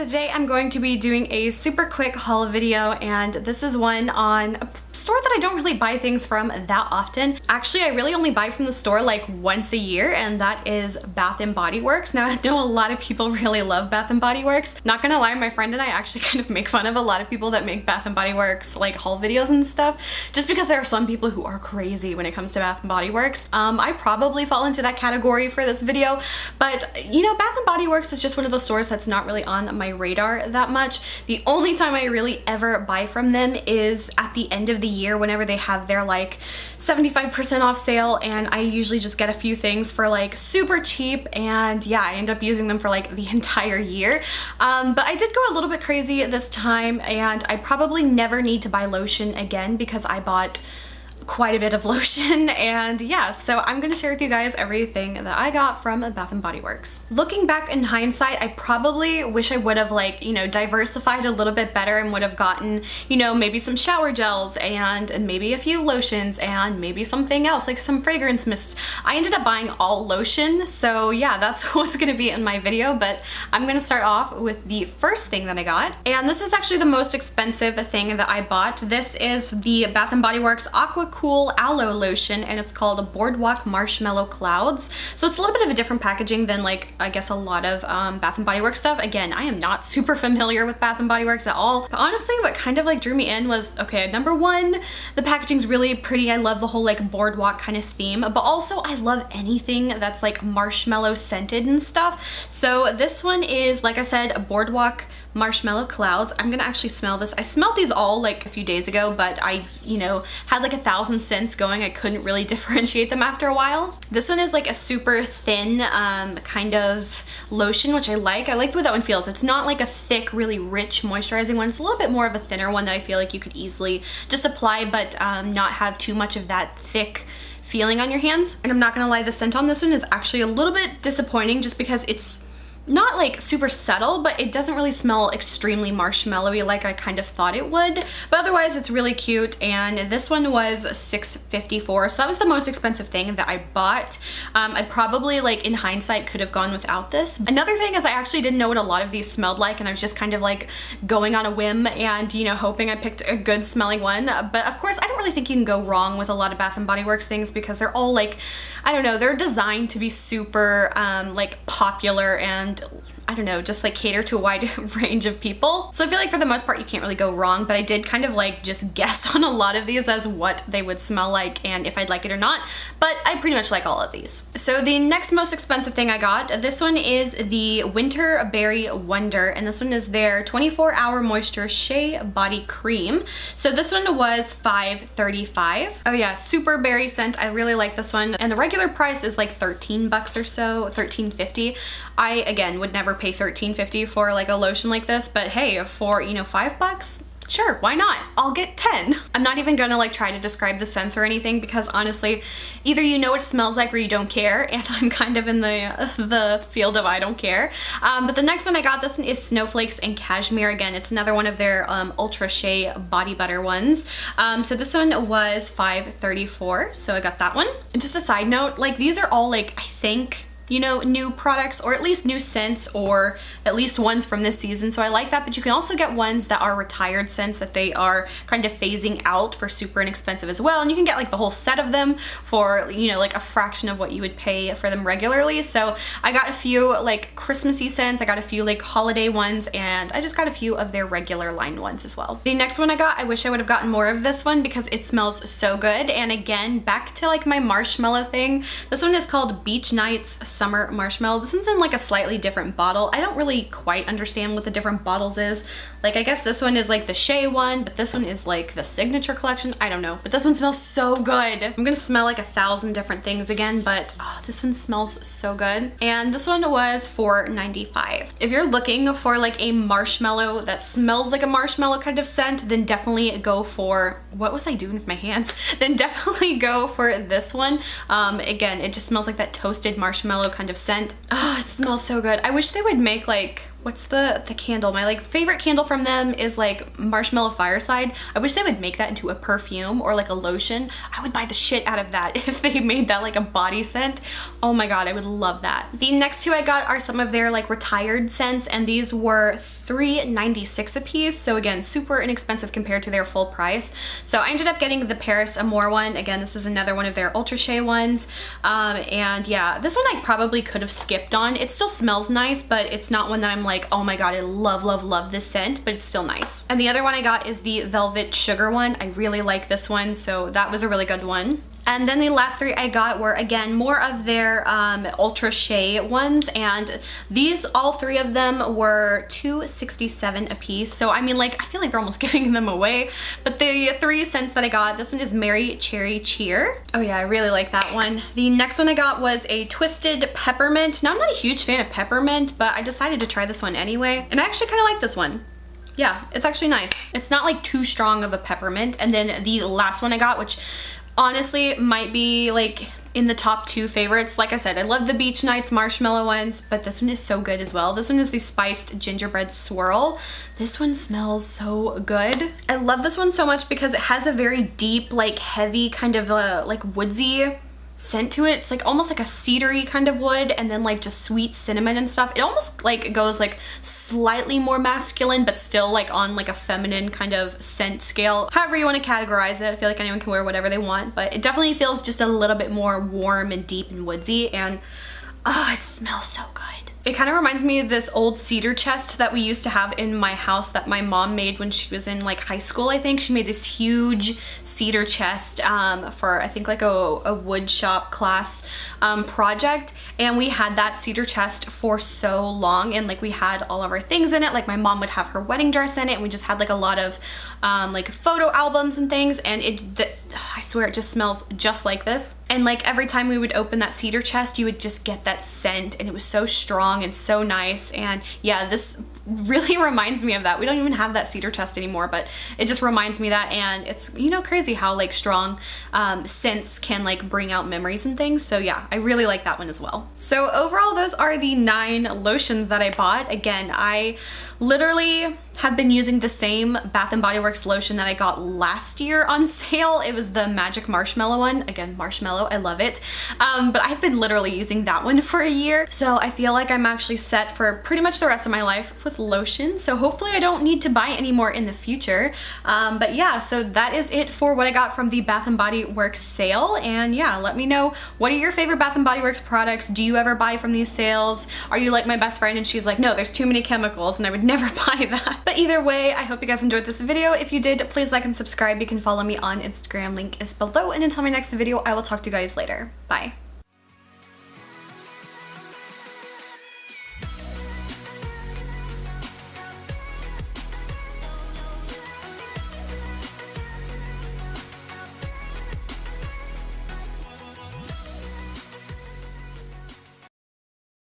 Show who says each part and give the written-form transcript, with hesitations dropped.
Speaker 1: today I'm going to be doing a super quick haul video, and this is one on a store that I don't really buy things from that often. Actually, I really only buy from the store like once a year, and that is Bath & Body Works. Now, I know a lot of people really love Bath & Body Works. Not gonna lie, my friend and I actually kind of make fun of a lot of people that make Bath & Body Works like haul videos and stuff, just because there are some people who are crazy when it comes to Bath & Body Works. I probably fall into that category for this video, but you know, Bath & Body Works is just one of the stores that's not really on my radar that much. The only time I really ever buy from them is at the end of the year whenever they have their like 75% off sale, and I usually just get a few things for like super cheap, and yeah, I end up using them for like the entire year. But I did go a little bit crazy this time, and I probably never need to buy lotion again because I bought quite a bit of lotion. And yeah, so I'm gonna share with you guys everything that I got from Bath & Body Works. Looking back in hindsight, I probably wish I would have like, you know, diversified a little bit better and would have gotten, you know, maybe some shower gels and maybe a few lotions and maybe something else like some fragrance mists. I ended up buying all lotion, so yeah, that's what's gonna be in my video. But I'm gonna start off with the first thing that I got, and this was actually the most expensive thing that I bought. This is the Bath & Body Works Aqua Cool Aloe Lotion, and it's called a Boardwalk Marshmallow Clouds. So it's a little bit of a different packaging than like, I guess, a lot of Bath & Body Works stuff. Again, I am not super familiar with Bath & Body Works at all, but honestly what kind of like drew me in was, okay, number one, the packaging's really pretty. I love the whole like boardwalk kind of theme, but also I love anything that's like marshmallow scented and stuff. So this one is, like I said, a Boardwalk Marshmallow Clouds. I'm gonna actually smell this. I smelled these all like a few days ago, but I, you know, had like 1,000 scents going. I couldn't really differentiate them after a while. This one is like a super thin kind of lotion, which I like. I like the way that one feels. It's not like a thick, really rich moisturizing one. It's a little bit more of a thinner one that I feel like you could easily just apply, but not have too much of that thick feeling on your hands. And I'm not gonna lie, the scent on this one is actually a little bit disappointing just because it's not like super subtle, but it doesn't really smell extremely marshmallowy like I kind of thought it would. But otherwise it's really cute, and this one was $6.54, so that was the most expensive thing that I bought. I probably, like in hindsight, could have gone without this. Another thing is I actually didn't know what a lot of these smelled like, and I was just kind of like going on a whim and, you know, hoping I picked a good smelling one. But of course I don't really think you can go wrong with a lot of Bath & Body Works things because they're all like, I don't know, they're designed to be super like popular and I don't know, just like cater to a wide range of people. So I feel like for the most part you can't really go wrong, but I did kind of like just guess on a lot of these as what they would smell like and if I'd like it or not, but I pretty much like all of these. So the next most expensive thing I got, this one is the Winterberry Wonder, and this one is their 24-hour moisture Shea body cream. So this one was $5.35. Oh yeah, super berry scent. I really like this one, and the regular price is like 13 bucks or so, $13.50. I, again, would never pay $13.50 for like a lotion like this, but hey, for, you know, $5, sure, why not? I'll get 10. I'm not even gonna like try to describe the scents or anything because honestly, either you know what it smells like or you don't care, and I'm kind of in the field of I don't care. But the next one I got, this one is Snowflakes and Cashmere. Again, it's another one of their Ultra Shea body butter ones. So this one was $5.34, so I got that one. And just a side note, like these are all like, I think, you know, new products, or at least new scents, or at least ones from this season, so I like that. But you can also get ones that are retired scents that they are kind of phasing out for super inexpensive as well, and you can get like the whole set of them for, you know, like a fraction of what you would pay for them regularly. So I got a few like Christmassy scents, I got a few like holiday ones, and I just got a few of their regular line ones as well. The next one I got, I wish I would have gotten more of this one because it smells so good. And again, back to like my marshmallow thing, this one is called Beach Nights Summer Marshmallow. This one's in like a slightly different bottle. I don't really quite understand what the different bottles is. Like, I guess this one is like the Shea one, but this one is like the signature collection. I don't know, but this one smells so good. I'm gonna smell like 1,000 different things again, but oh, this one smells so good. And this one was $4.95. If you're looking for like a marshmallow that smells like a marshmallow kind of scent, then definitely go for, what was I doing with my hands? Then definitely go for this one. Again, it just smells like that toasted marshmallow kind of scent. Oh, it smells so good. I wish they would make like what's the candle? My like favorite candle from them is like Marshmallow Fireside. I wish they would make that into a perfume or like a lotion. I would buy the shit out of that if they made that like a body scent. Oh my god, I would love that. The next two I got are some of their like retired scents, and these were $3.96 a piece. So again, super inexpensive compared to their full price. So I ended up getting the Paris Amour one. Again, this is another one of their Ultra Shea ones. And yeah, this one I probably could have skipped on. It still smells nice, but it's not one that I'm like, oh my god, I love, love, love this scent, but it's still nice. And the other one I got is the Velvet Sugar one. I really like this one, so that was a really good one. And then the last three I got were, again, more of their Ultra Shea ones, and these, all three of them were $2.67 a piece. So I mean, like, I feel like they're almost giving them away. But the three scents that I got, this one is Merry Cherry Cheer. Oh yeah, I really like that one. The next one I got was a Twisted Peppermint. Now, I'm not a huge fan of peppermint, but I decided to try this one anyway. And I actually kind of like this one. Yeah, it's actually nice. It's not like too strong of a peppermint. And then the last one I got, which honestly might be like in the top two favorites. Like I said, I love the Beach Nights Marshmallow ones, but this one is so good as well. This one is the Spiced Gingerbread Swirl. This one smells so good. I love this one so much because it has a very deep, like heavy kind of like woodsy scent to it. It's like almost like a cedary kind of wood, and then like just sweet cinnamon and stuff. It almost like goes like slightly more masculine, but still like on like a feminine kind of scent scale. However you want to categorize it. I feel like anyone can wear whatever they want, but it definitely feels just a little bit more warm and deep and woodsy, and oh, it smells so good. It kind of reminds me of this old cedar chest that we used to have in my house that my mom made when she was in like high school, I think. She made this huge cedar chest for I think like a wood shop class project, and we had that cedar chest for so long, and like we had all of our things in it. Like my mom would have her wedding dress in it, and we just had like a lot of like photo albums and things, and I swear it just smells just like this. And like every time we would open that cedar chest, you would just get that scent, and it was so strong and so nice. And yeah, this really reminds me of that. We don't even have that cedar chest anymore, but it just reminds me of that. And it's, you know, crazy how like strong scents can like bring out memories and things. So yeah, I really like that one as well. So overall, those are the 9 lotions that I bought. Again, I literally have been using the same Bath & Body Works lotion that I got last year on sale. It was the Magic Marshmallow one. Again, marshmallow, I love it. But I've been literally using that one for a year. So I feel like I'm actually set for pretty much the rest of my life with lotion. So hopefully I don't need to buy any more in the future. But yeah, so that is it for what I got from the Bath & Body Works sale. And yeah, let me know, what are your favorite Bath & Body Works products? Do you ever buy from these sales? Are you like my best friend and she's like, no, there's too many chemicals and I would never buy that? But either way, I hope you guys enjoyed this video. If you did, please like and subscribe. You can follow me on Instagram, link is below. And until my next video, I will talk to you guys later. Bye.